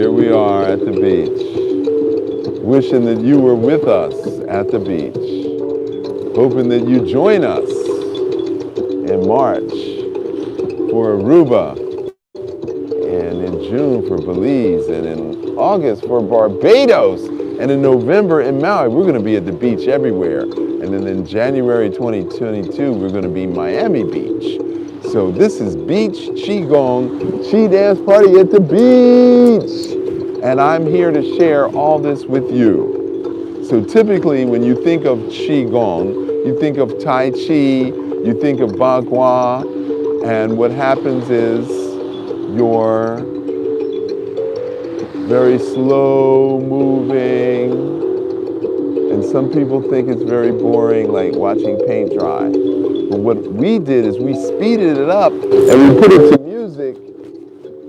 Here we are at the beach, wishing that you were with us at the beach, hoping that you join us in March for Aruba, and in June for Belize, and in August for Barbados, and in November in Maui. We're going to be at the beach everywhere. And then in January 2022, we're going to be Miami Beach. So this is Beach Qi-Gong, Qi Dance Party at the beach. And I'm here to share all this with you. So typically when you think of Qi-Gong, you think of Tai Chi, you think of Bagua, and what happens is you're very slow moving, and some people think it's very boring, like watching paint dry. But what we did is we speeded it up and we put it to music.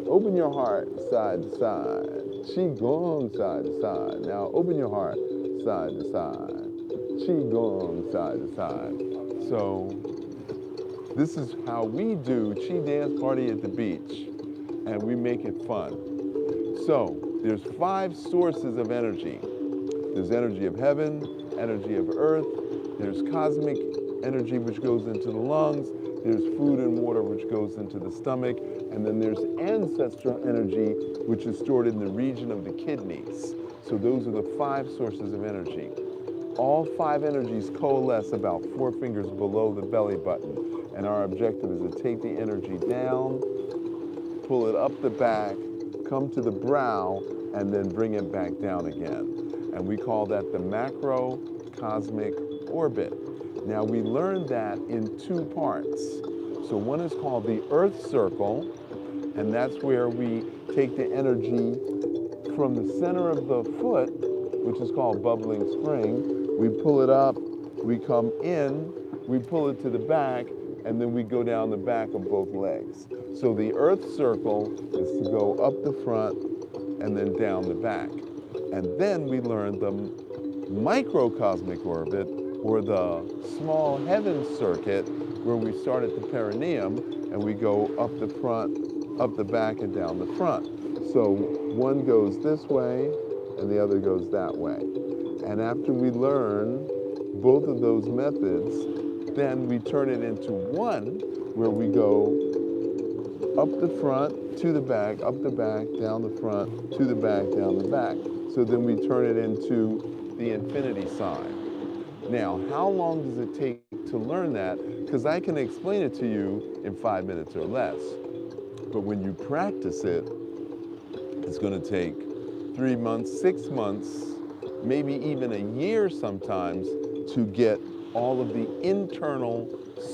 Open your heart side to side. Qi-Gong side to side. Now open your heart side to side. Qi-Gong side to side. So this is how we do Qi Dance Party at the beach, and we make it fun. So there's 5 sources of energy. There's energy of heaven, energy of earth, there's cosmic energy which goes into the lungs, there's food and water which goes into the stomach, and then there's ancestral energy which is stored in the region of the kidneys. So those are the 5 sources of energy. All 5 energies coalesce about 4 fingers below the belly button, and our objective is to take the energy down, pull it up the back, come to the brow, and then bring it back down again. And we call that the macrocosmic orbit. Now we learned that in 2 parts. So one is called the Earth Circle, and that's where we take the energy from the center of the foot, which is called bubbling spring. We pull it up, we come in, we pull it to the back, and then we go down the back of both legs. So the Earth Circle is to go up the front and then down the back. And then we learned the microcosmic orbit, or the small heaven circuit, where we start at the perineum and we go up the front, up the back, and down the front. So one goes this way and the other goes that way. And after we learn both of those methods, then we turn it into one where we go up the front, to the back, up the back, down the front, to the back, down the back. So then we turn it into the infinity sign. Now, how long does it take to learn that? Because I can explain it to you in 5 minutes or less. But when you practice it, it's going to take 3 months, 6 months, maybe even a year sometimes to get all of the internal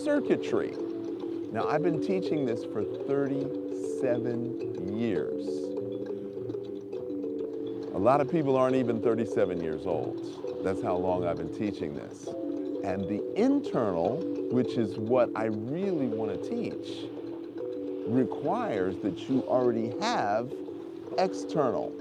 circuitry. Now, I've been teaching this for 37 years. A lot of people aren't even 37 years old. That's how long I've been teaching this. And the internal, which is what I really want to teach, requires that you already have external.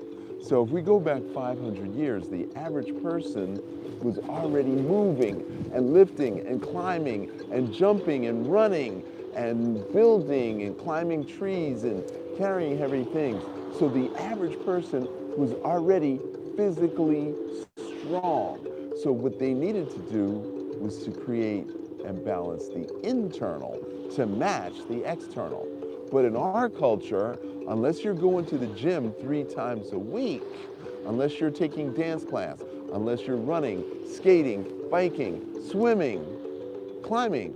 So if we go back 500 years, the average person was already moving and lifting and climbing and jumping and running and building and climbing trees and carrying heavy things. So the average person was already physically strong. So what they needed to do was to create and balance the internal to match the external. But in our culture, unless you're going to the gym 3 times a week, unless you're taking dance class, unless you're running, skating, biking, swimming, climbing,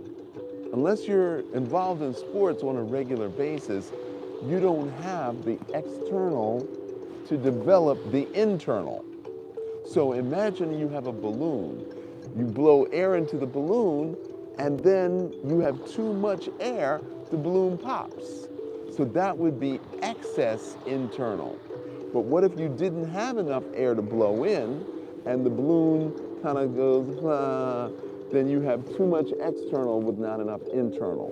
unless you're involved in sports on a regular basis, you don't have the external to develop the internal. So imagine you have a balloon. You blow air into the balloon, and then you have too much air, the balloon pops. So that would be excess internal. But what if you didn't have enough air to blow in, and the balloon kind of goes, then you have too much external with not enough internal.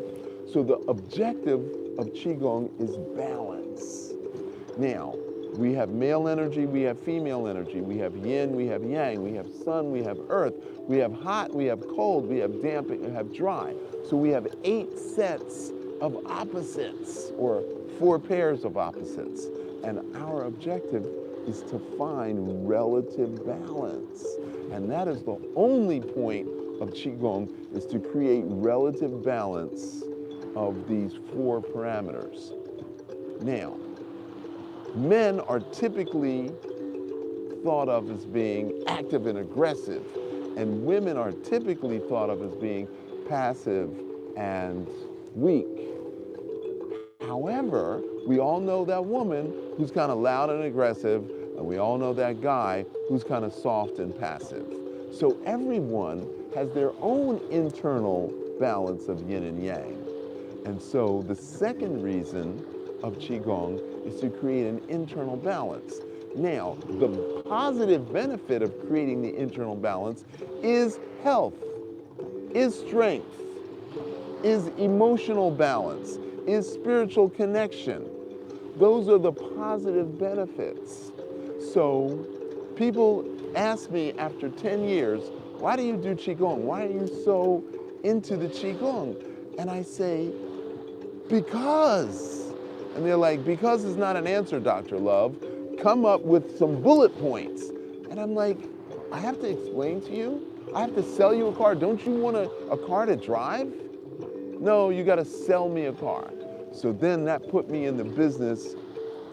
So the objective of Qigong is balance. Now, we have male energy, we have female energy, we have yin, we have yang, we have sun, we have earth, we have hot, we have cold, we have damp, we have dry. So we have 8 sets of opposites, or 4 pairs of opposites. And our objective is to find relative balance. And that is the only point of Qigong, is to create relative balance of these 4 parameters. Now, men are typically thought of as being active and aggressive, and women are typically thought of as being passive and weak. However, we all know that woman who's kind of loud and aggressive, and we all know that guy who's kind of soft and passive. So everyone has their own internal balance of yin and yang. And so the second reason of Qigong is to create an internal balance. Now, the positive benefit of creating the internal balance is health, is strength, is emotional balance, is spiritual connection. Those are the positive benefits. So people ask me after 10 years, why do you do Qigong? Why are you so into the Qigong? And I say, because. And they're like, because is not an answer, Dr. Love. Come up with some bullet points. And I'm like, I have to explain to you? I have to sell you a car? Don't you want a car to drive? No, you gotta sell me a car. So then that put me in the business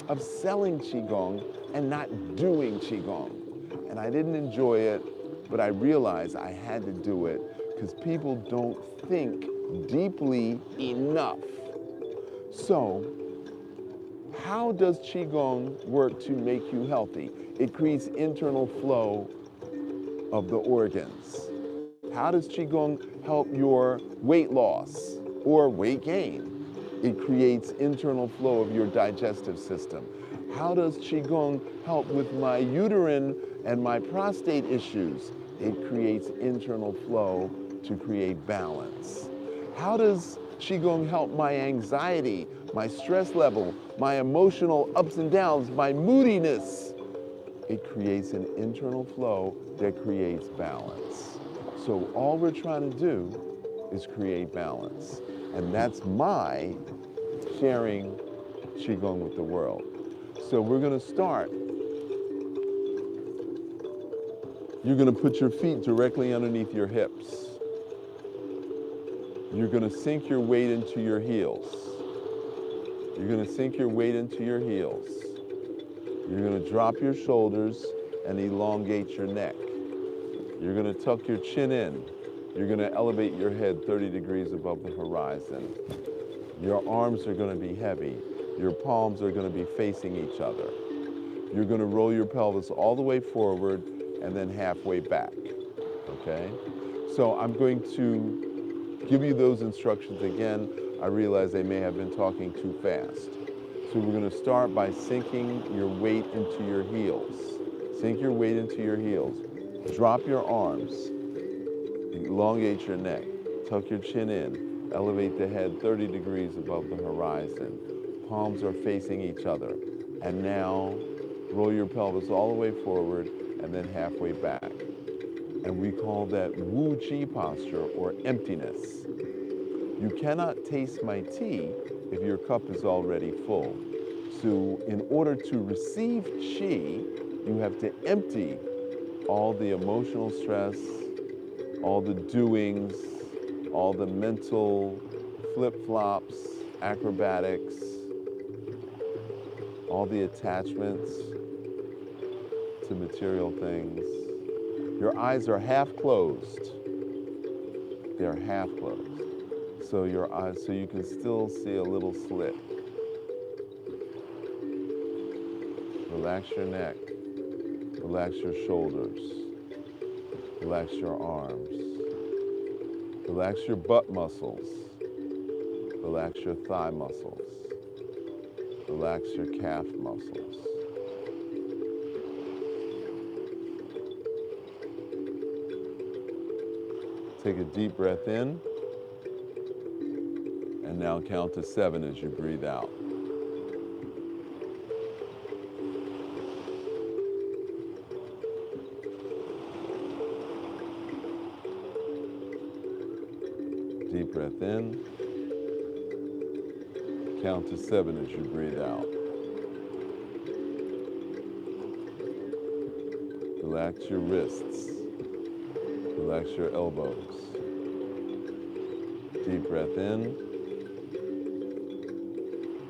of selling Qigong and not doing Qigong. And I didn't enjoy it, but I realized I had to do it because people don't think deeply enough. So, how does Qigong work to make you healthy? It creates internal flow of the organs. How does Qigong help your weight loss or weight gain? It creates internal flow of your digestive system. How does Qigong help with my uterine and my prostate issues? It creates internal flow to create balance. How does Qigong help my anxiety, my stress level, my emotional ups and downs, my moodiness? It creates an internal flow that creates balance. So all we're trying to do is create balance. And that's my sharing Qigong with the world. So we're gonna start. You're gonna put your feet directly underneath your hips. You're gonna sink your weight into your heels. You're gonna sink your weight into your heels. You're gonna drop your shoulders and elongate your neck. You're gonna tuck your chin in. You're gonna elevate your head 30 degrees above the horizon. Your arms are gonna be heavy. Your palms are gonna be facing each other. You're gonna roll your pelvis all the way forward and then halfway back, okay? So I'm going to give you those instructions again. I realize I may have been talking too fast. So we're gonna start by sinking your weight into your heels. Sink your weight into your heels. Drop your arms. Elongate your neck. Tuck your chin in. Elevate the head 30 degrees above the horizon. Palms are facing each other. And now roll your pelvis all the way forward and then halfway back. And we call that Wu Qi posture, or emptiness. You cannot taste my tea if your cup is already full. So in order to receive Qi, you have to empty all the emotional stress, all the doings, all the mental flip-flops, acrobatics, all the attachments to material things. Your eyes are half closed. They're half closed. So your eyes, so you can still see a little slit. Relax your neck. Relax your shoulders. Relax your arms. Relax your butt muscles. Relax your thigh muscles. Relax your calf muscles. Take a deep breath in, and now count to 7 as you breathe out. Deep breath in. Count to 7 as you breathe out. Relax your wrists. Relax your elbows. Deep breath in.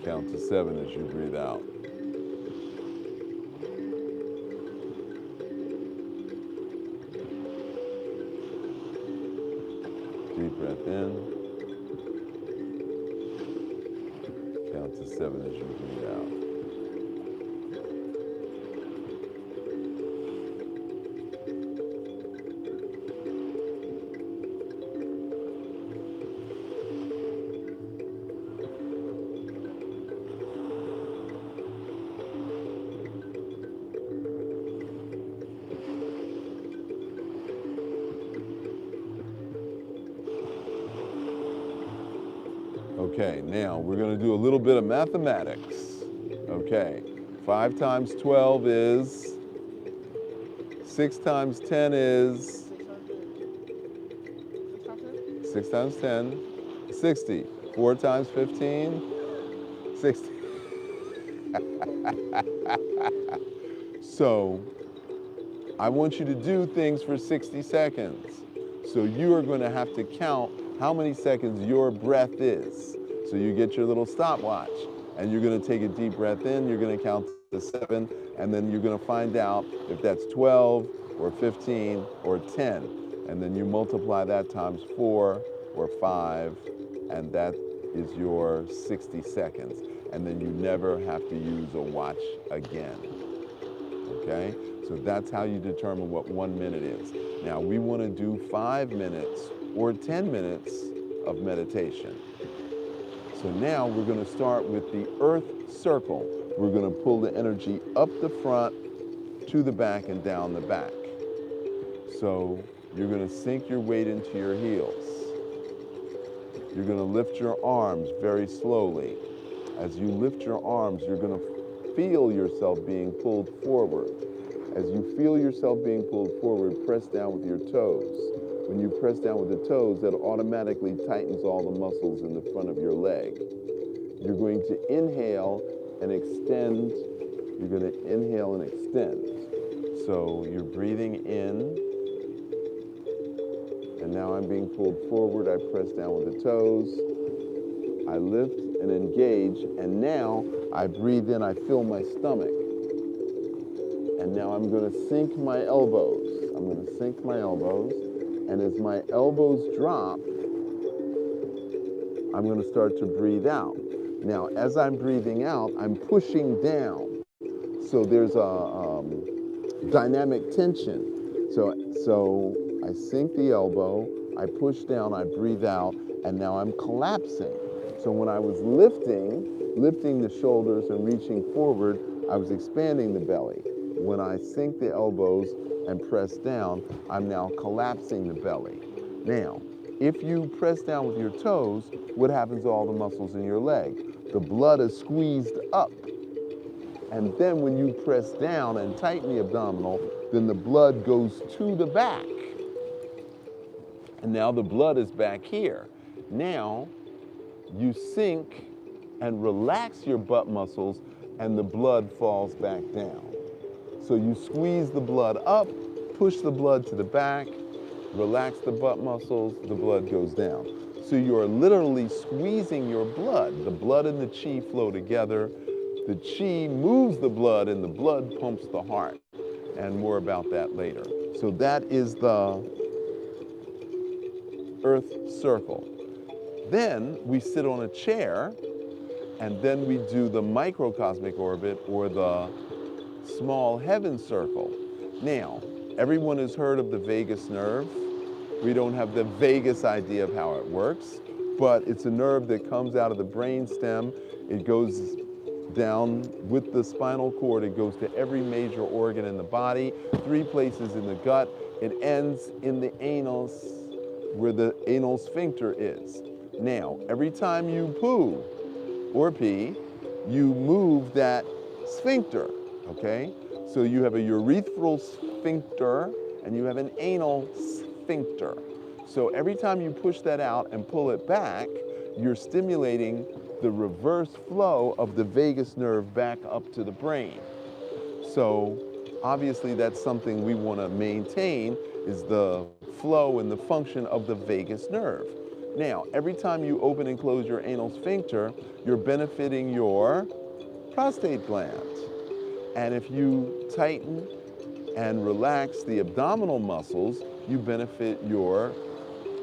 Count to 7 as you breathe out. Deep breath in. Count to 7 as you breathe out. Okay, now we're going to do a little bit of mathematics. Okay, 5 times 12 is, 6 times 10 is, 6 times 10, 60. 4 times 15, 60. So I want you to do things for 60 seconds. So you are going to have to count how many seconds your breath is. So you get your little stopwatch and you're going to take a deep breath in, you're going to count to 7, and then you're going to find out if that's 12 or 15 or 10. And then you multiply that times 4 or 5, and that is your 60 seconds. And then you never have to use a watch again. Okay? So that's how you determine what 1 minute is. Now we want to do 5 minutes or 10 minutes of meditation. So now we're going to start with the earth circle. We're going to pull the energy up the front, to the back, and down the back. So you're going to sink your weight into your heels. You're going to lift your arms very slowly. As you lift your arms, you're going to feel yourself being pulled forward. As you feel yourself being pulled forward, press down with your toes. When you press down with the toes, that automatically tightens all the muscles in the front of your leg. You're going to inhale and extend. You're going to inhale and extend. So you're breathing in, and now I'm being pulled forward. I press down with the toes. I lift and engage, and now I breathe in. I fill my stomach. And now I'm going to sink my elbows. I'm going to sink my elbows. And as my elbows drop, I'm going to start to breathe out. Now, as I'm breathing out, I'm pushing down. So there's a dynamic tension. So I sink the elbow, I push down, I breathe out, and now I'm collapsing. So when I was lifting the shoulders and reaching forward, I was expanding the belly. When I sink the elbows and press down, I'm now collapsing the belly. Now, if you press down with your toes, what happens to all the muscles in your leg? The blood is squeezed up. And then when you press down and tighten the abdominal, then the blood goes to the back. And now the blood is back here. Now, you sink and relax your butt muscles, and the blood falls back down. So you squeeze the blood up, push the blood to the back, relax the butt muscles, the blood goes down. So you're literally squeezing your blood. The blood and the Qi flow together. The Qi moves the blood, and the blood pumps the heart. And more about that later. So that is the earth circle. Then we sit on a chair, and then we do the microcosmic orbit, or the small heaven circle. Now, everyone has heard of the vagus nerve. We don't have the vaguest idea of how it works, but it's a nerve that comes out of the brain stem. It goes down with the spinal cord. It goes to every major organ in the body, 3 places in the gut. It ends in the anus, where the anal sphincter is. Now, every time you poo or pee, you move that sphincter, okay? So you have a urethral sphincter and you have an anal sphincter. So every time you push that out and pull it back, you're stimulating the reverse flow of the vagus nerve back up to the brain. So obviously that's something we want to maintain, is the flow and the function of the vagus nerve. Now, every time you open and close your anal sphincter, you're benefiting your prostate gland. And if you tighten and relax the abdominal muscles, you benefit your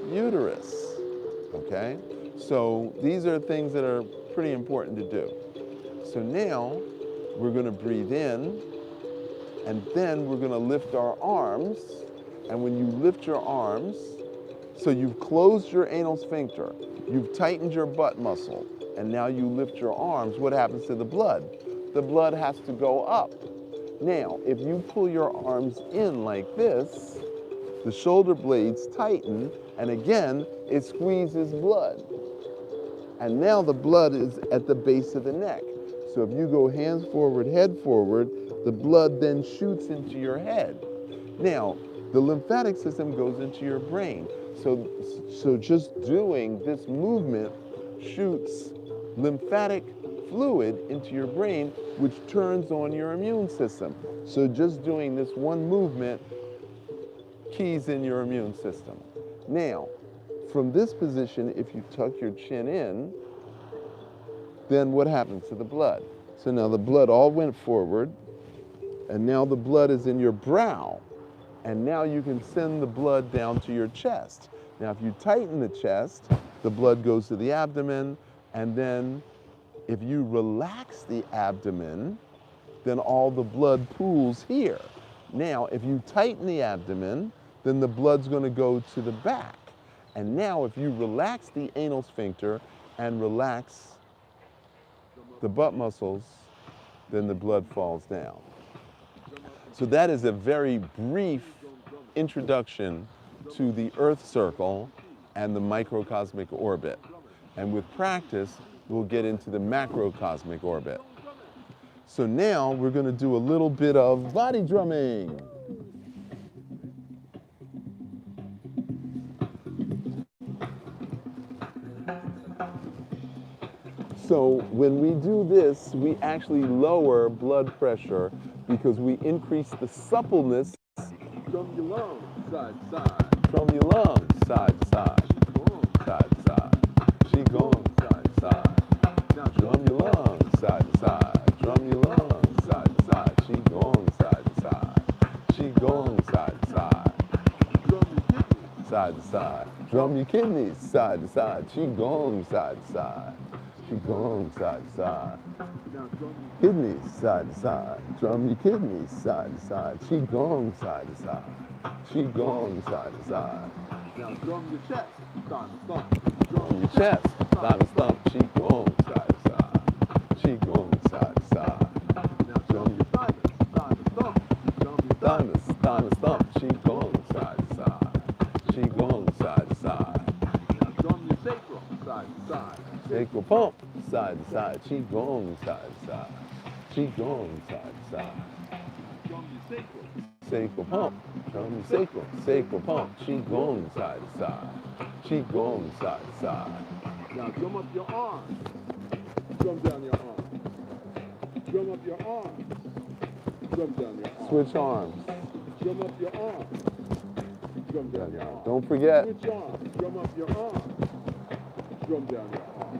uterus, okay? So these are things that are pretty important to do. So now we're gonna breathe in, and then we're gonna lift our arms. And when you lift your arms, so you've closed your anal sphincter, you've tightened your butt muscle, and now you lift your arms, what happens to the blood? The blood has to go up. Now, if you pull your arms in like this, the shoulder blades tighten, and again, it squeezes blood. And now the blood is at the base of the neck. So if you go hands forward, head forward, the blood then shoots into your head. Now, the lymphatic system goes into your brain. So just doing this movement shoots lymphatic fluid into your brain, which turns on your immune system. So just doing this one movement keys in your immune system. Now, from this position, if you tuck your chin in, then what happens to the blood? So now the blood all went forward, and now the blood is in your brow. And now you can send the blood down to your chest. Now, if you tighten the chest, the blood goes to the abdomen, and then if you relax the abdomen, then all the blood pools here. Now, if you tighten the abdomen, then the blood's gonna go to the back. And now, if you relax the anal sphincter and relax the butt muscles, then the blood falls down. So that is a very brief introduction to the Earth circle and the microcosmic orbit. And with practice, we'll get into the macrocosmic orbit. So now we're going to do a little bit of body drumming. So when we do this, we actually lower blood pressure because we increase the suppleness. Drum your lungs, side to side. Drum your lungs, side to side. Side to side. Qi-Gong, side to side. Now drum your lungs, side to side. Drum your lungs, side to side. Qi-Gong, side to side. Qi-Gong, side to side. Drum your kidneys, side to side. Drum your kidneys, side to side. Qi-Gong, side to side. Qi-Gong, side to side. Now drum your kidneys, side to side. Drum your kidneys, side to side. Qi-Gong, side to side. Qi-Gong, side to side. Now drum your chest, side to stomp. Drum your chest, side to stomp. Qi-Gong, side to side. Qi-Gong, side to side. Now drum your thymus, side to stomp. Drum your thymus, side to stomp. Qi-Gong, side to side. Qi-Gong, side to side. Now drum your sacral, side to side. Sacral pump, side to side. Qi-Gong, side to side. Qi-Gong, side to side. Drum your sacral. Sacral pump, drum your sacral. Sacral pump, Qi-Gong, side to side. Qi-Gong, side to side. Now drum up your arms. Drum down your arms. Drum up your arms. Drum down your arms. Switch arms. Drum up your arms. Drum down your arms. Don't forget. Switch arms. Drum up your arms. Drum down your arms.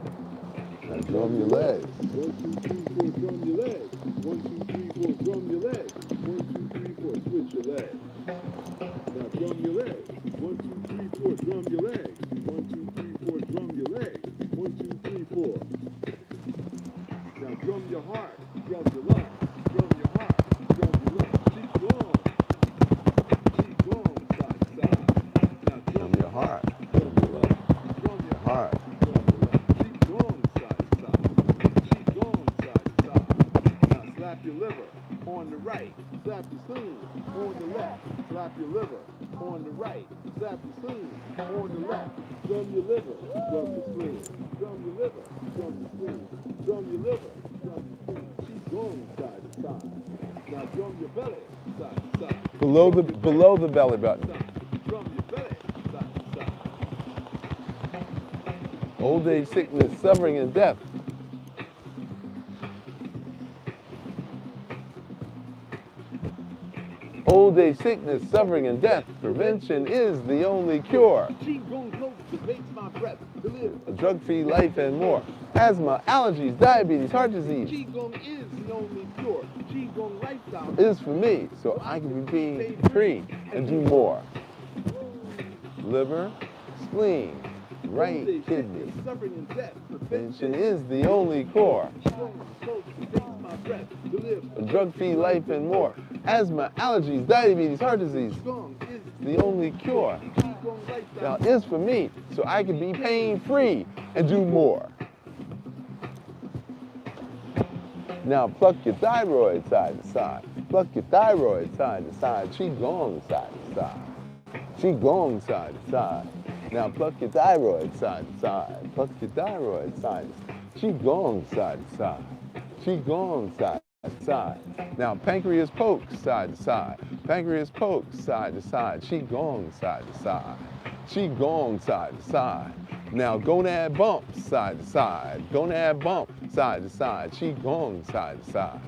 Now drum your legs. 1, 2, 3, 4, drum your legs. 1, 2, 3, 4, drum your legs. 1, 2, 3, 4, switch your legs. Now drum your legs. 1, 2, 3, 4, drum your legs. 1, 2, 3, 4, drum your legs. 1, 2, 3, 4. Now drum your heart. Drum your lungs. Drum your heart. Drum your lungs. Keep going. Keep going, side to side. Now drum your heart. Drum your lungs. Drum your heart. Drum your lungs. Keep going, side to side. Keep going, side to side. Now slap your liver on the right. Slap your spleen on the left. Slap your liver on the right. Slap your spleen on the left. Drum your liver. Drum your spleen. Drum your liver. Drum your spleen. Drum your liver. Drum your spleen. Keep going side to side. Now drum your belly side to side. Below the belly button. Drum your belly side to side. Old age, sickness, suffering, and death. Old age, sickness, suffering, and death. Prevention is the only cure. Qi-Gong cultivates my breath to live A drug-free life and more. Asthma, allergies, diabetes, heart disease. Qi-Gong is the only cure. Qi-Gong lifestyle Is for me, so I can be free and do more. Liver, spleen, right kidney. Suffering and death. Prevention is the only cure. Qi-Gong cultivates my breath to live A drug-free life and more. Asthma, allergies, diabetes, heart disease. Qi-Gong is The only cure. Qi-Gong lifestyle Now is for me, so I can be pain-free and do more. Now pluck your thyroid side to side. Pluck your thyroid side to side. Qi-Gong side to side. Qi-Gong side to side. Now pluck your thyroid side to side. Pluck your thyroid side to side. Qi-Gong side to side. Qi-Gong side to side. Now pancreas poke side to side. Pancreas poke side to side. Qi-Gong side to side. Qi-Gong side to side. Now gonad bump side to side. Gonad bump side to side. Qi-Gong side to side.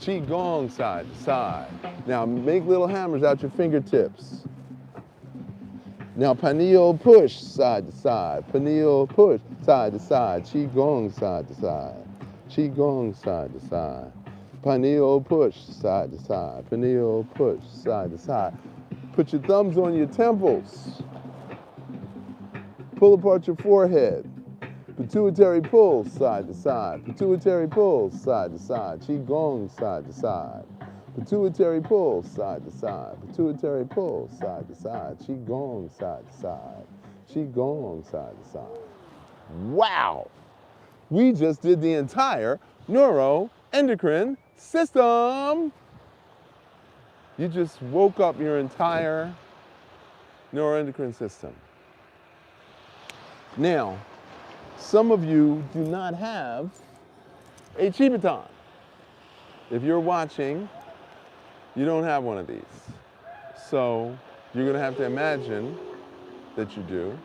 Qi-Gong side to side. Now make little hammers out your fingertips. Now pineal push side to side. Pineal push side to side. Qi-Gong side to side. Qi-Gong side to side. Pineal push side to side. Pineal push side to side. Put your thumbs on your temples. Pull apart your forehead. Pituitary pull side to side. Pituitary pull side to side. Qi-Gong side to side. Pituitary pull side to side. Pituitary pull side to side. Qi-Gong side to side. Qi-Gong side to side. Wow! We just did the entire neuroendocrine system. You just woke up your entire neuroendocrine system. Now, some of you do not have a Qi baton. If you're watching, you don't have one of these. So you're gonna have to imagine that you do.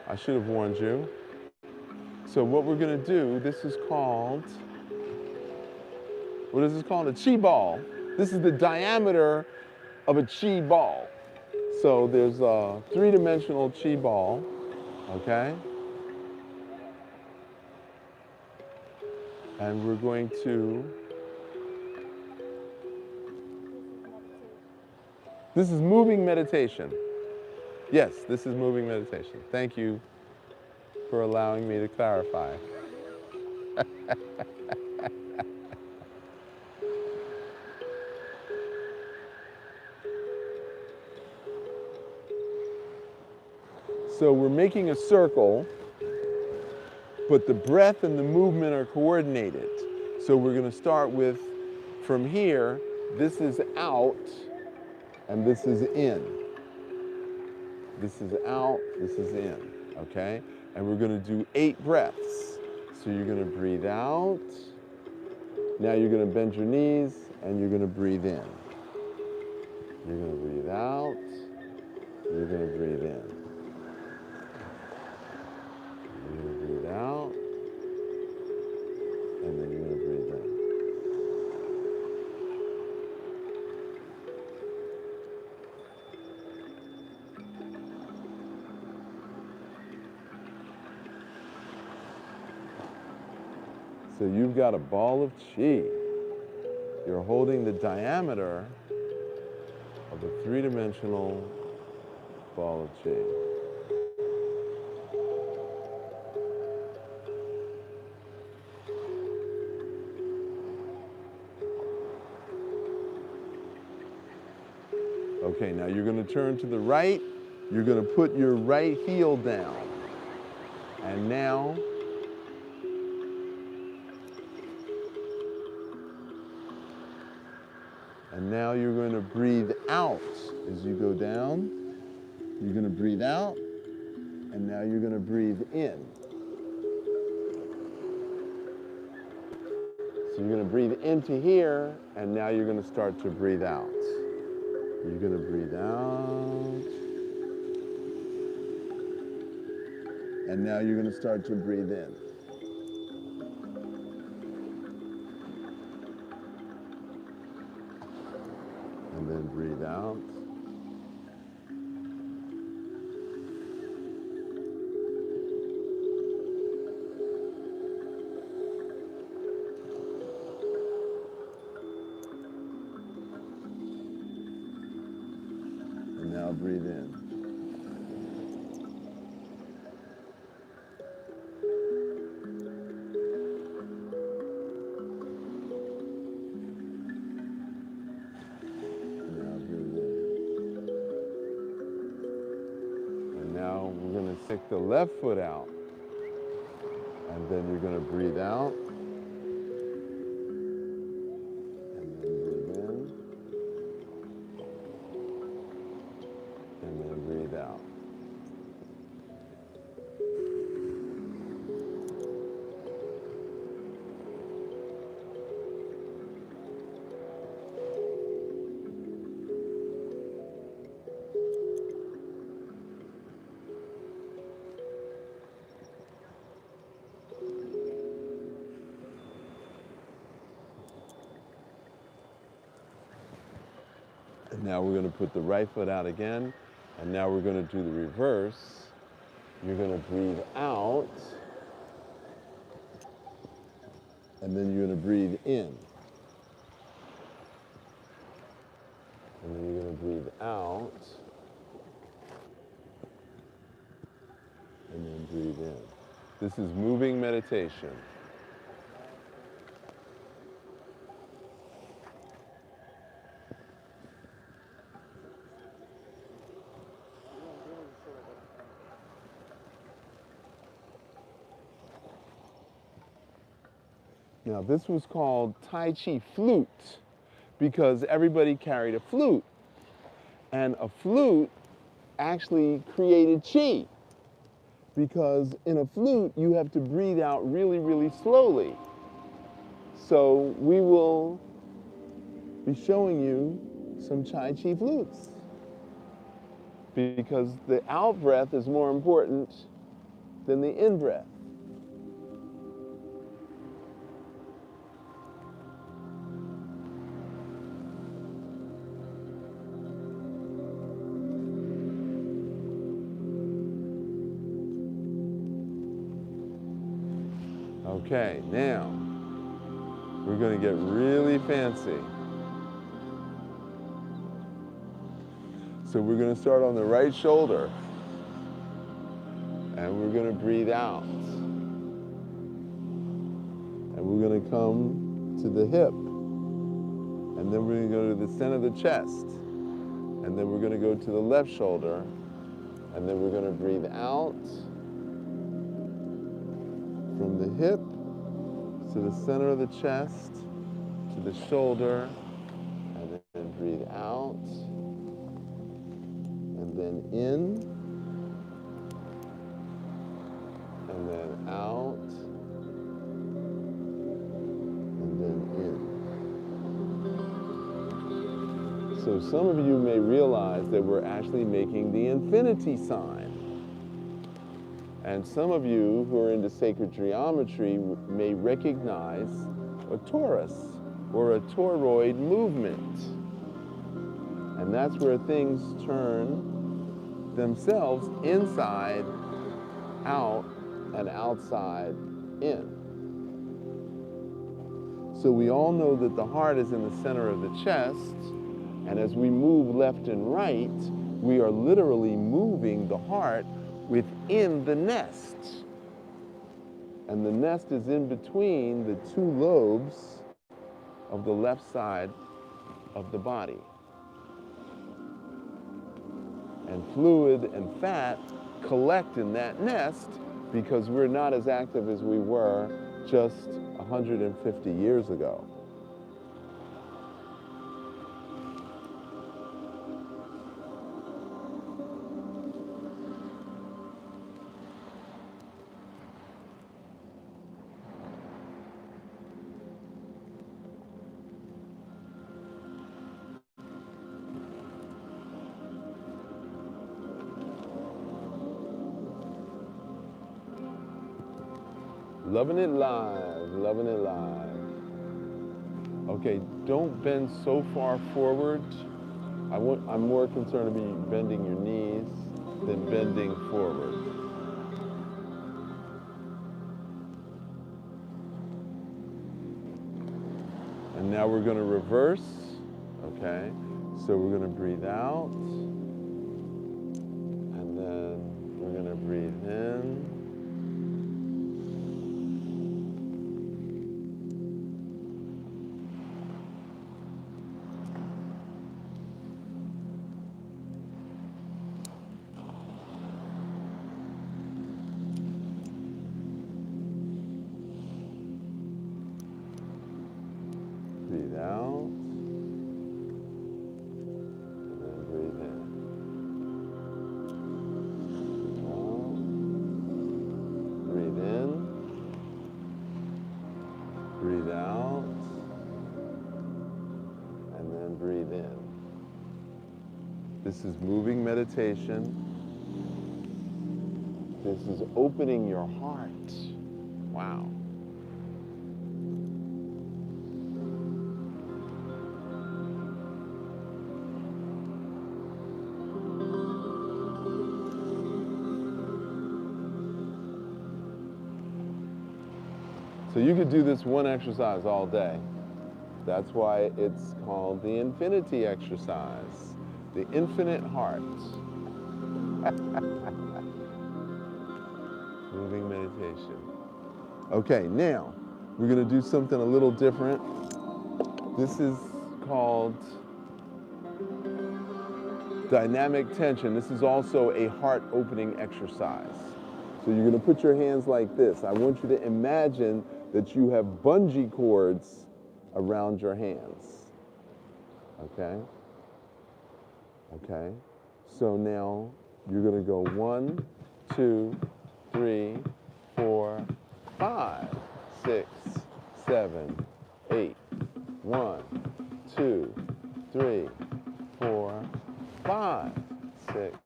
I should have warned you. So what we're gonna do, this is called, what is this called? A Qi ball. This is the diameter of a Qi ball. So there's a three-dimensional Qi ball, okay? And we're going to, this is moving meditation. Yes, this is moving meditation. Thank you for allowing me to clarify. So we're making a circle, but the breath and the movement are coordinated. So we're going to start with, from here, this is out, and this is in. This is out, this is in, okay? And we're going to do 8 breaths. So you're going to breathe out. Now you're going to bend your knees, and you're going to breathe in. You're going to breathe out. You're going to breathe in. You're going to breathe out, and then you're going to breathe in. So you've got a ball of Qi. You're holding the diameter of a three-dimensional ball of Qi. Okay, now you're going to turn to the right. You're going to put your right heel down. And now, you're going to breathe out as you go down. You're going to breathe out, and now you're going to breathe in. So you're going to breathe into here, and now you're going to start to breathe out. You're going to breathe out. And now you're going to start to breathe in. And then breathe out. And now breathe in. Now we're going to stick the left foot out, and then you're going to breathe out, and then breathe in, and then breathe out. And now we're going to put the right foot out again, and now we're going to do the reverse. You're going to breathe out, and then you're going to breathe in. And then you're going to breathe out, and then breathe in. This is moving meditation. Now this was called Tai Chi flute because everybody carried a flute. And a flute actually created Qi because in a flute you have to breathe out really, really slowly. So we will be showing you some Tai Chi flutes because the out breath is more important than the in breath. Okay, now we're going to get really fancy. So we're going to start on the right shoulder, and we're going to breathe out. And we're going to come to the hip, and then we're going to go to the center of the chest, and then we're going to go to the left shoulder, and then we're going to breathe out from the hip to the center of the chest, to the shoulder, and then breathe out, and then in, and then out, and then in. So some of you may realize that we're actually making the infinity sign. And some of you who are into sacred geometry may recognize a torus or a toroid movement. And that's where things turn themselves inside out and outside in. So we all know that the heart is in the center of the chest, and as we move left and right, we are literally moving the heart within the nest. And the nest is in between the two lobes of the left side of the body. And fluid and fat collect in that nest because we're not as active as we were just 150 years ago. Loving it live, loving it live. Okay, don't bend so far forward I'm more concerned about you bending your knees than bending forward. And now we're going to reverse, okay? So we're going to breathe out, and then we're going to breathe in. Breathe out, and then breathe in. Out, breathe in, breathe out, and then breathe in. This is moving meditation. This is opening your heart. Wow. So you could do this one exercise all day. That's why it's called the infinity exercise, the infinite heart. Moving meditation. Okay, now we're going to do something a little different. This is called dynamic tension. This is also a heart opening exercise. So you're going to put your hands like this. I want you to imagine that you have bungee cords around your hands. Okay? Okay? So now you're going to go 1, 2, 3, 4, 5, 6, 7, 8. 1, 2, 3, 4, 5, 6,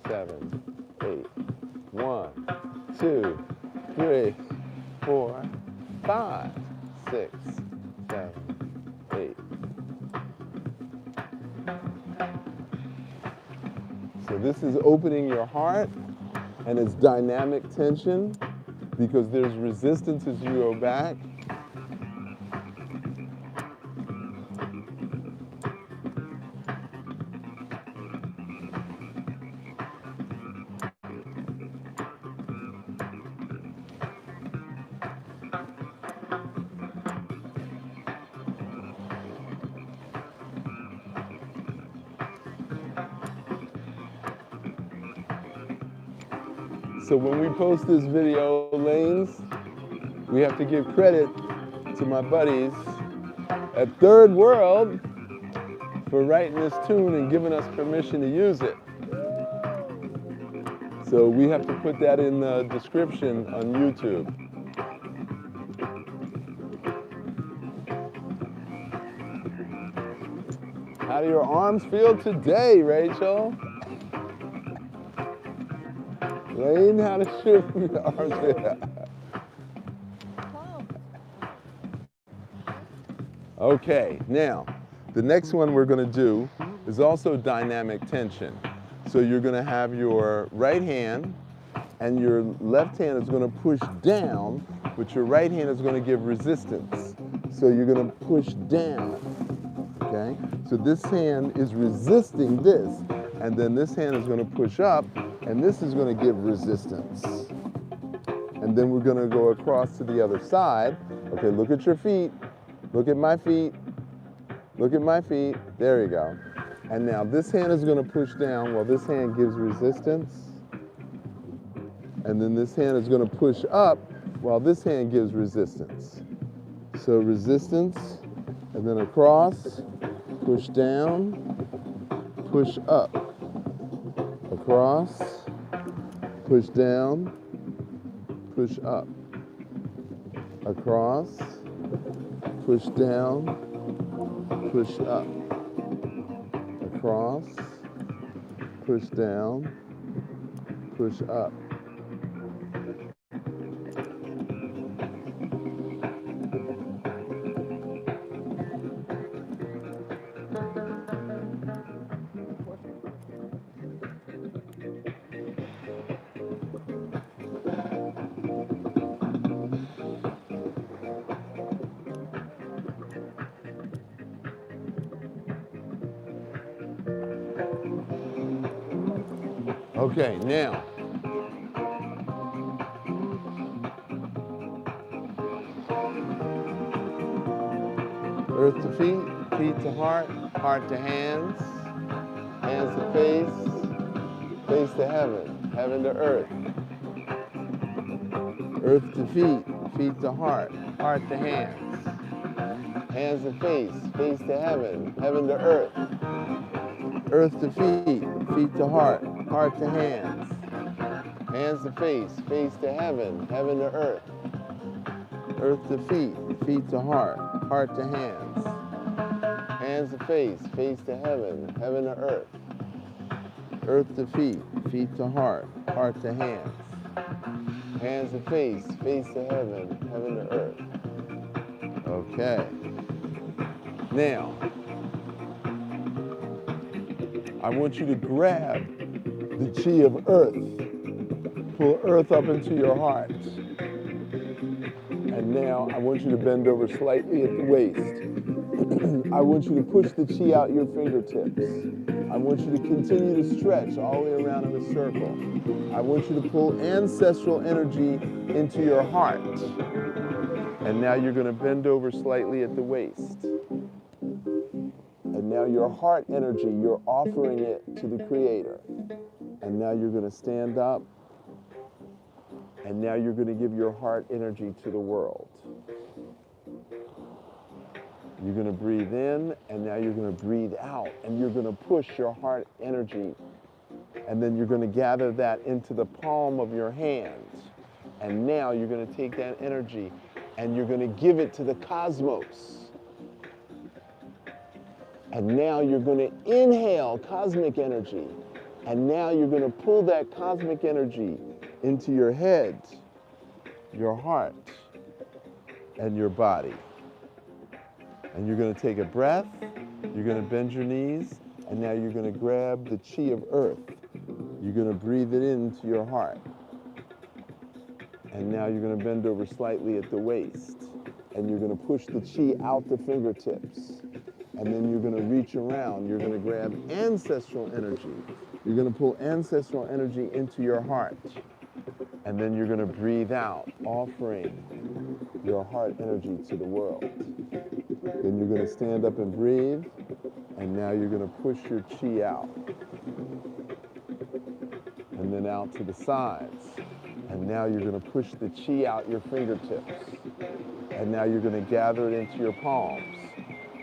7, 8. 1, 2, 3, 4, 5, 6, 7, 8. So this is opening your heart, and it's dynamic tension because there's resistance as you go back. So when we post this video, Lanes, we have to give credit to my buddies at Third World for writing this tune and giving us permission to use it. So we have to put that in the description on YouTube. How do your arms feel today, Rachel? Lane, how does your arms feel? Okay, now, the next one we're going to do is also dynamic tension. So you're going to have your right hand, and your left hand is going to push down, but your right hand is going to give resistance. So you're going to push down, okay? So this hand is resisting this, and then this hand is going to push up, and this is going to give resistance. And then we're going to go across to the other side. Okay, look at your feet. Look at my feet. Look at my feet. There you go. And now this hand is going to push down while this hand gives resistance. And then this hand is going to push up while this hand gives resistance. So resistance, and then across, push down, push up. Across, push down, push up. Across, push down, push up. Across, push down, push up. Okay, now. Earth to feet, feet to heart, heart to hands, hands to face, face to heaven, heaven to earth. Earth to feet, feet to heart, heart to hands, hands to face, face to heaven, heaven to earth. Earth to feet, feet to heart, heart to hands, hands to face, face to heaven, heaven to earth. Earth to feet, feet to heart, heart to hands, hands to face, face to heaven, heaven to earth. Earth to feet, feet to heart, heart to hands, hands to face, face to heaven, heaven to earth. Okay. Now, I want you to grab the chi of earth. Pull earth up into your heart. And now I want you to bend over slightly at the waist. I want you to push the chi out your fingertips. I want you to continue to stretch all the way around in a circle. I want you to pull ancestral energy into your heart. And now you're going to bend over slightly at the waist. And now your heart energy, you're offering it to the Creator. And now you're going to stand up. And now you're going to give your heart energy to the world. You're going to breathe in, and now you're going to breathe out, and you're going to push your heart energy. And then you're going to gather that into the palm of your hand. And now you're going to take that energy, and you're going to give it to the cosmos. And now you're going to inhale cosmic energy. And now you're going to pull that cosmic energy into your head, your heart, and your body. And you're going to take a breath, you're going to bend your knees, and now you're going to grab the chi of earth. You're going to breathe it into your heart. And now you're going to bend over slightly at the waist. And you're going to push the chi out the fingertips. And then you're going to reach around. You're going to grab ancestral energy. You're going to pull ancestral energy into your heart. And then you're going to breathe out, offering your heart energy to the world. Then you're going to stand up and breathe, and now you're going to push your chi out. And then out to the sides. And now you're going to push the chi out your fingertips. And now you're going to gather it into your palms.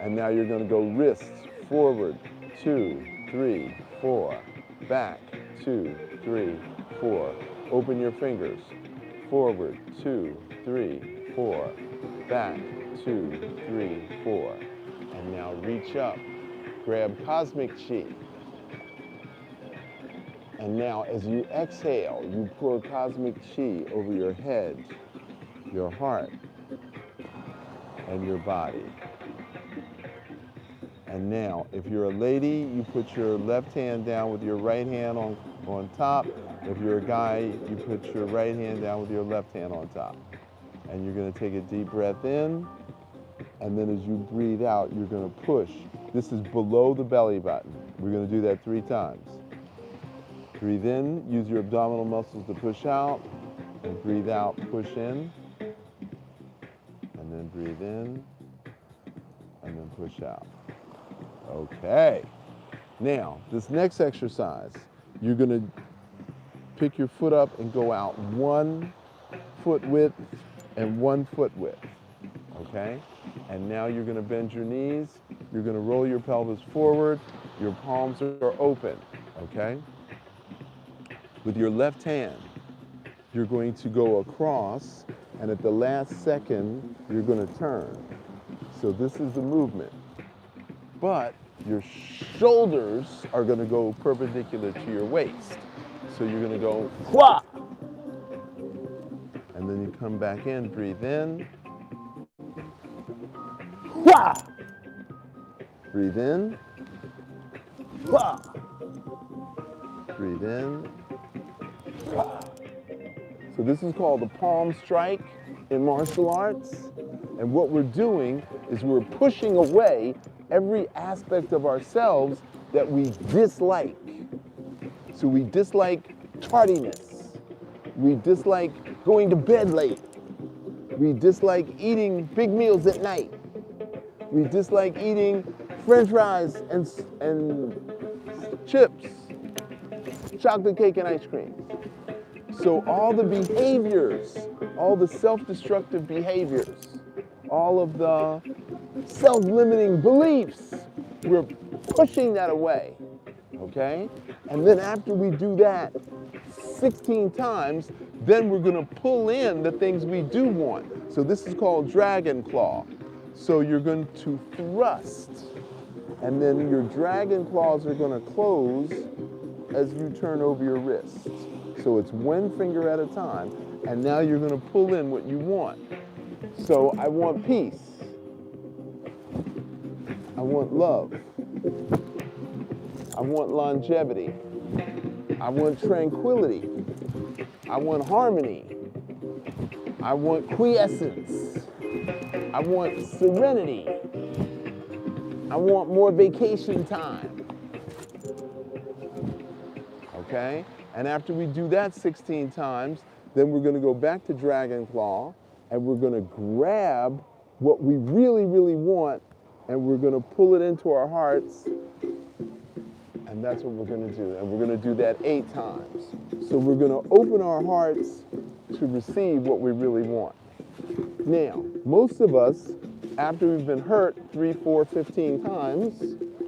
And now you're going to go wrists forward, 2, 3, 4, back, 2, 3, 4. Open your fingers, forward, 2, 3, 4, back, 2, 3, 4. And now reach up, grab cosmic chi. And now as you exhale, you pour cosmic chi over your head, your heart, and your body. And now, if you're a lady, you put your left hand down with your right hand on top. If you're a guy, you put your right hand down with your left hand on top. And you're going to take a deep breath in. And then as you breathe out, you're going to push. This is below the belly button. We're going to do that 3 times. Breathe in, use your abdominal muscles to push out. And breathe out, push in. And then breathe in. And then push out. Okay. Now, this next exercise, you're going to pick your foot up and go out 1 foot width and 1 foot width. Okay? And now you're going to bend your knees. You're going to roll your pelvis forward. Your palms are open. Okay? With your left hand, you're going to go across, and at the last second, you're going to turn. So this is the movement. But your shoulders are going to go perpendicular to your waist. So you're going to go, Hua! And then you come back in, breathe in. Hua! Breathe in. Hua! Breathe in. Hua! So this is called the palm strike in martial arts. And what we're doing is we're pushing away every aspect of ourselves that we dislike. So we dislike tardiness. We dislike going to bed late. We dislike eating big meals at night. We dislike eating French fries and chips, chocolate cake and ice cream. So all the behaviors, all the self-destructive behaviors, all of the self-limiting beliefs, we're pushing that away, okay? And then after we do that 16 times, then we're gonna pull in the things we do want. So this is called dragon claw. So you're going to thrust, and then your dragon claws are gonna close as you turn over your wrist. So it's one finger at a time, and now you're gonna pull in what you want. So I want peace. I want love. I want longevity. I want tranquility. I want harmony. I want quiescence. I want serenity. I want more vacation time. Okay? And after we do that 16 times, then we're going to go back to Dragon Claw, and we're going to grab what we really, really want, and we're going to pull it into our hearts, and that's what we're going to do. And we're going to do that 8 times. So we're going to open our hearts to receive what we really want. Now, most of us, after we've been hurt 3, 4, 15 times,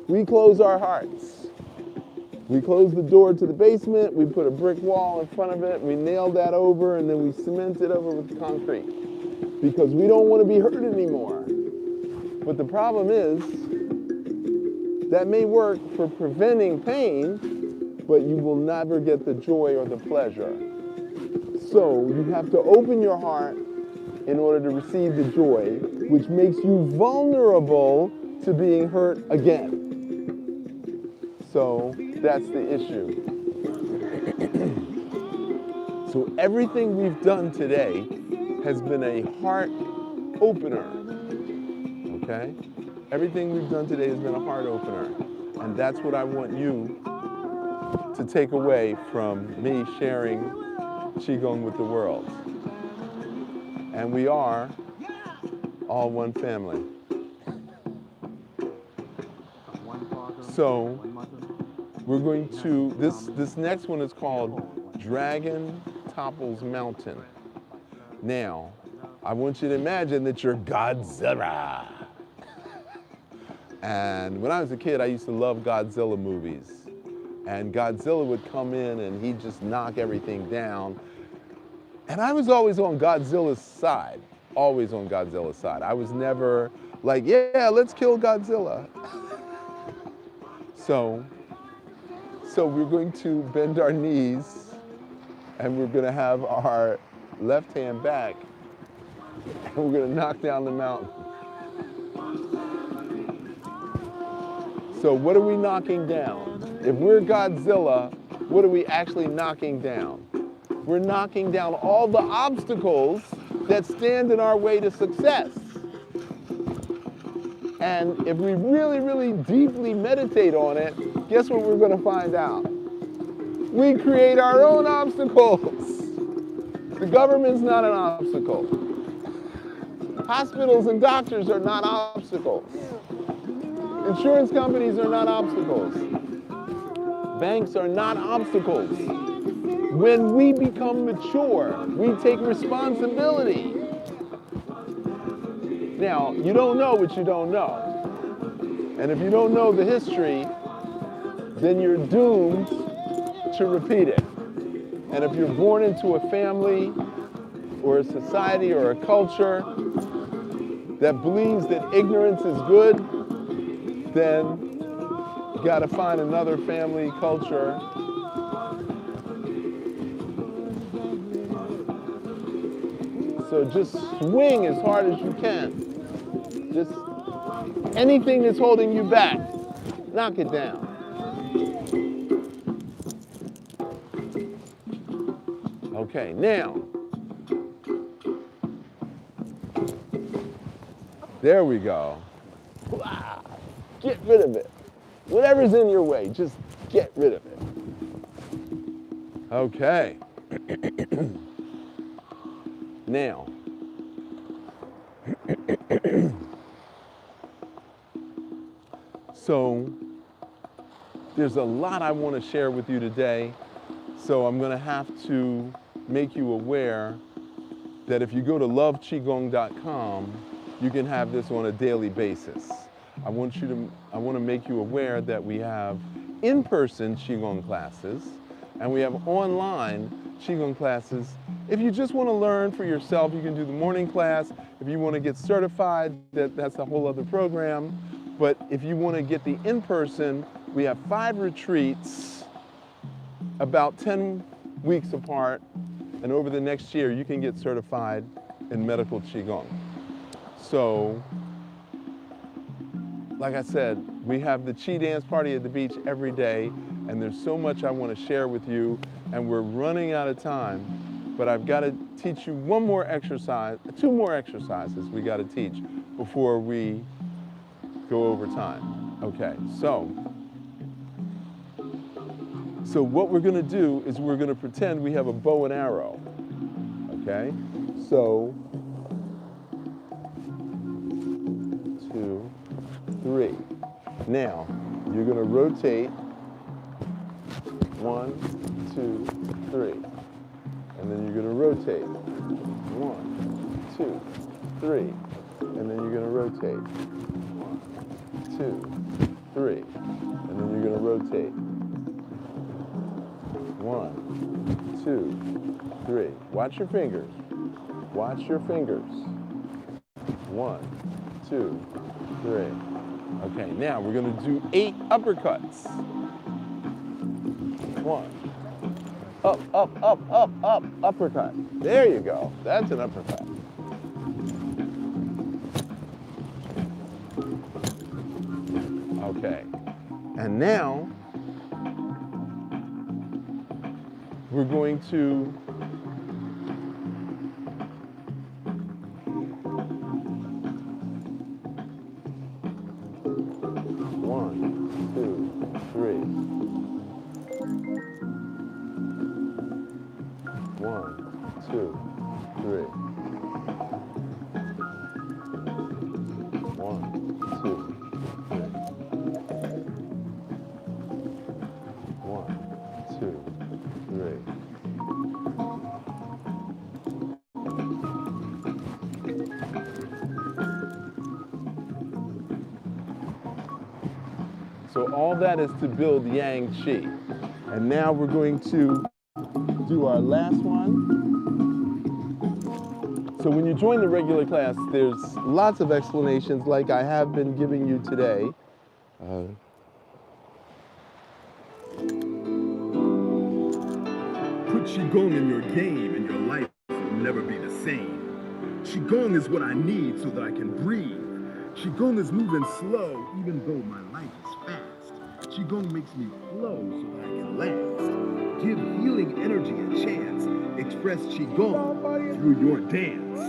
we close our hearts. We close the door to the basement, we put a brick wall in front of it, we nail that over, and then we cement it over with concrete. Because we don't want to be hurt anymore. But the problem is, that may work for preventing pain, but you will never get the joy or the pleasure. So you have to open your heart in order to receive the joy, which makes you vulnerable to being hurt again. So that's the issue. So everything we've done today has been a heart opener, okay? Everything we've done today has been a heart opener. And that's what I want you to take away from me sharing Qi-Gong with the world. And we are all one family. So we're going to, this next one is called Dragon Topples Mountain. Now, I want you to imagine that you're Godzilla. And when I was a kid, I used to love Godzilla movies. And Godzilla would come in and he'd just knock everything down. And I was always on Godzilla's side, always on Godzilla's side. I was never like, yeah, let's kill Godzilla. So we're going to bend our knees and we're going to have our left hand back and we're going to knock down the mountain. So what are we knocking down? If we're Godzilla, what are we actually knocking down? We're knocking down all the obstacles that stand in our way to success. And if we really, really deeply meditate on it, guess what we're going to find out? We create our own obstacles. The government's not an obstacle. Hospitals and doctors are not obstacles. Insurance companies are not obstacles. Banks are not obstacles. When we become mature, we take responsibility. Now, you don't know what you don't know. And if you don't know the history, then you're doomed to repeat it. And if you're born into a family or a society or a culture that believes that ignorance is good, then you gotta find another family culture So just swing as hard as you can. Just anything that's holding you back, knock it down. Okay, now, there we go. Get rid of it. Whatever's in your way, just get rid of it. Okay. Now, so there's a lot I want to share with you today. So I'm going to have to make you aware that if you go to loveqigong.com, you can have this on a daily basis. I want to make you aware that we have in-person Qigong classes and we have online Qigong classes. If you just want to learn for yourself, you can do the morning class. If you want to get certified, that's a whole other program. But if you want to get the in-person, we have 5 retreats about 10 weeks apart. And over the next year, you can get certified in medical Qigong. So, like I said, we have the Qi dance party at the beach every day, and there's so much I want to share with you, and we're running out of time, but I've got to teach you one more exercise, 2 more exercises we got to teach before we go over time. Okay, so what we're going to do is we're going to pretend we have a bow and arrow, okay? So, 2, 3. Now, you're going to rotate 1, 2, 3. And then you're going to rotate 1, 2, 3. And then you're going to rotate 1, 2, 3. And then you're going to rotate 1, 2, 3. Watch your fingers. Watch your fingers. 1, 2, 3. Okay, now we're going to do 8 uppercuts. 1. Up, up, up, up, up, uppercut. There you go. That's an uppercut. Okay. And now we're going to So all that is to build Yang Qi. And now we're going to do our last one. So when you join the regular class, there's lots of explanations like I have been giving you today. Put Qi-Gong in your game and your life will never be the same. Qi-Gong is what I need so that I can breathe. Qi-Gong is moving slow even though my life is fast. Qi-Gong makes me flow so that I can last. Give healing energy a chance. Express Qi-Gong through your dance.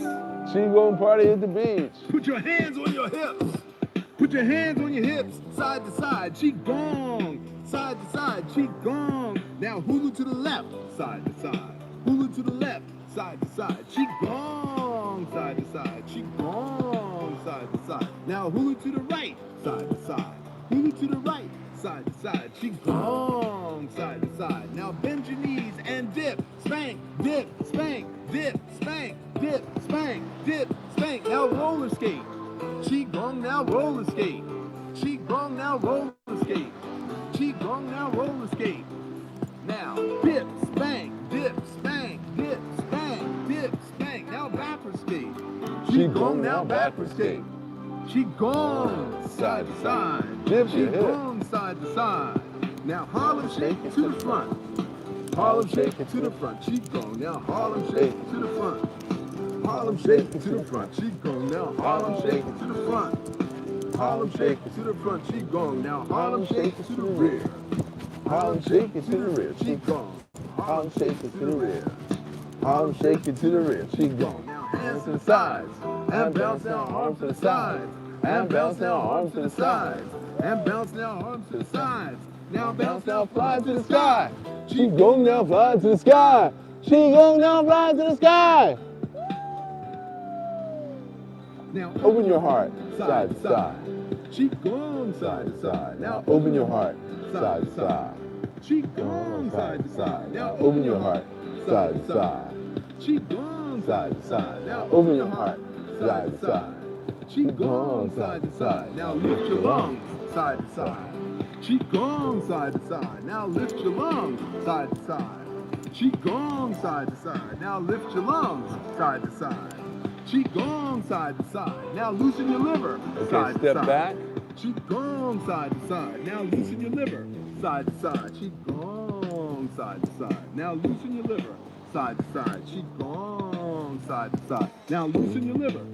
Qi-Gong party at the beach. Put your hands on your hips. Put your hands on your hips, side to side. Qi-Gong, side to side. Qi-Gong. Now hula to the left, side to side. Hula to the left, side to side. Qi-Gong, side to side. Qi-Gong, side to side. Now hula to the right, side to side. Hula to the right, side to side. Qi-Gong, side to side. Now bend your knees and dip, spank, dip, spank, dip, spank, dip, spank, dip, spank. Now roller skate. Qi-Gong, now roller skate. Qi-Gong, now roller skate. Qi-Gong, now roller skate. Now dip, spank, dip, spank, dip, spank, dip, spank. Now backward skate. Qi-Gong, now backward skate. Qi-Gong, side to side. Dip your hip. Qi-Gong, side to side. Now Harlem shake it to the front. Harlem shake it to the front. Qi-Gong, now Harlem shake it to the front. Harlem shake it to the front. Qi-Gong, now Harlem shake it to the front. Harlem shake it to the front. Qi-Gong, now Harlem shake it to the rear. Harlem shake it to the rear. Qi-Gong. Harlem shake it to the rear. Harlem shake it to the rear. Qi-Gong. Now hands to the sides. And bounce down, arms to the sides. And bounce now, arms to the sides. And bounce now, arms to the sides. Now bounce now, fly to the sky. Qi-Gong now, fly to the sky. Qi-Gong now, fly to the sky. Now Open your heart, side to side. Qi-Gong side to side. Now Open your heart, side to side. Qi-Gong side to side. Now Open your heart, side to side. Qi-Gong Side to side. Now Open your heart, side to side. Qi-Gong side to side. Now lift your lungs side to side. Qi-Gong side to side. Now lift your lungs side to side. Qi-Gong side to side. Now lift your lungs side to side. Qi-Gong side to side. Now loosen your liver side to Step side. back. Qi-Gong side to side. Now loosen your liver side to side. Qi-Gong side to side. Now loosen your liver side to side. Qi-Gong side to side. Now loosen your liver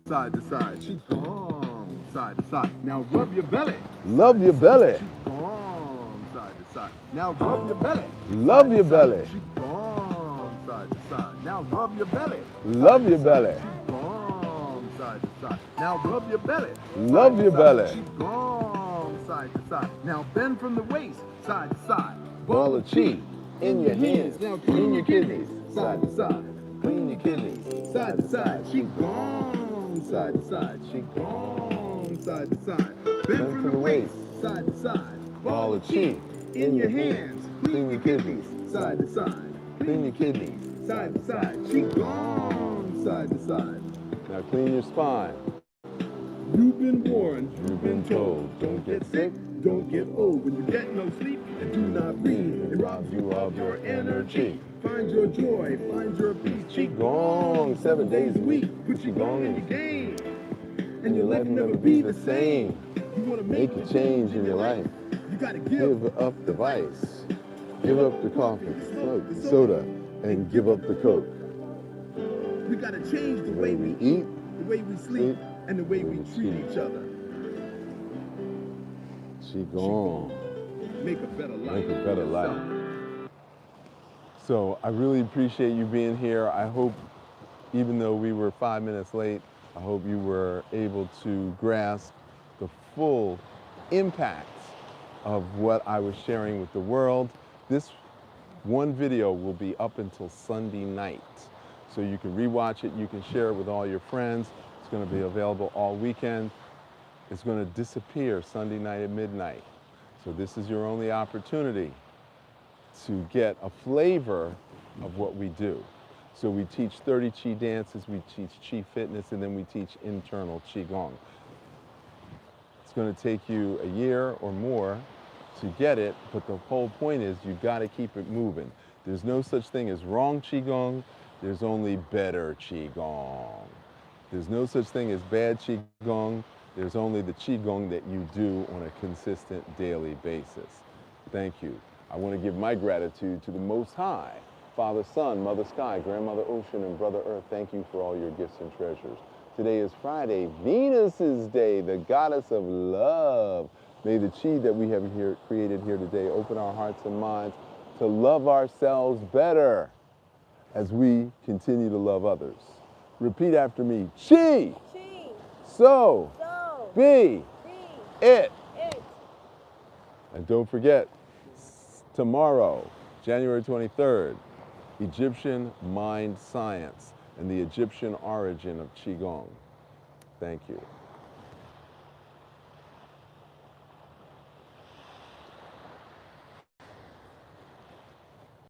side to side. Qi-Gong side to side. Now rub your belly. Love your belly. Qi-Gong side to side. Now rub your belly. Love your belly. Qi-Gong side to side. Now rub your belly. Love your belly. Qi-Gong side to side. Now rub your belly. Love your belly. Qi-Gong side to side. Now bend from the waist side to side. Ball of chi in your hands. Now clean your kidneys side to side. Clean your kidneys. Side to side. Qi-Gong side to side. Qi-Gong side to side. Bend from the waist side to side. Ball of chi in your hands. Clean your kidneys. Side to side. Clean your kidneys. Side to side. Qi-Gong side to side. Now clean your spine. You've been warned, You've been told, don't get sick, don't get old. When you get no sleep and do not breathe, it robs you of your energy. Find your joy, find your peace. Qi-Gong, 7 days a week. Put Qi-Gong in your game, and Your life will never be the same. You want to Make a change in your life. You got to Give up the vice. Give up the coffee, smoke, the soda, and give up the coke. We got to change the The way we eat, the way we sleep, and the way we treat each other. Qi-Gong. Make a better life. Make a better life. So I really appreciate you being here. I hope, even though we were 5 minutes late, I hope you were able to grasp the full impact of what I was sharing with the world. This one video will be up until Sunday night. So you can rewatch it, you can share it with all your friends. It's going to be available all weekend. It's going to disappear Sunday night at midnight. So this is your only opportunity to get a flavor of what we do. So we teach 30 Qi dances, we teach Qi fitness, and then we teach internal Qi-Gong. It's going to take you a year or more to get it, but the whole point is you've got to keep it moving. There's no such thing as wrong Qi-Gong, there's only better Qi-Gong. There's no such thing as bad Qi-Gong, there's only the Qi-Gong that you do on a consistent daily basis. Thank you. I want to give my gratitude to the Most High, Father Sun, Mother Sky, Grandmother Ocean, and Brother Earth. Thank you for all your gifts and treasures. Today is Friday, Venus's day, the goddess of love. May the Qi that we have created here today open our hearts and minds to love ourselves better as we continue to love others. Repeat after me. Qi. Qi. So. So. Be. Be. It. It. And don't forget, tomorrow, January 23rd, Egyptian mind science and the Egyptian origin of Qi-Gong. Thank you.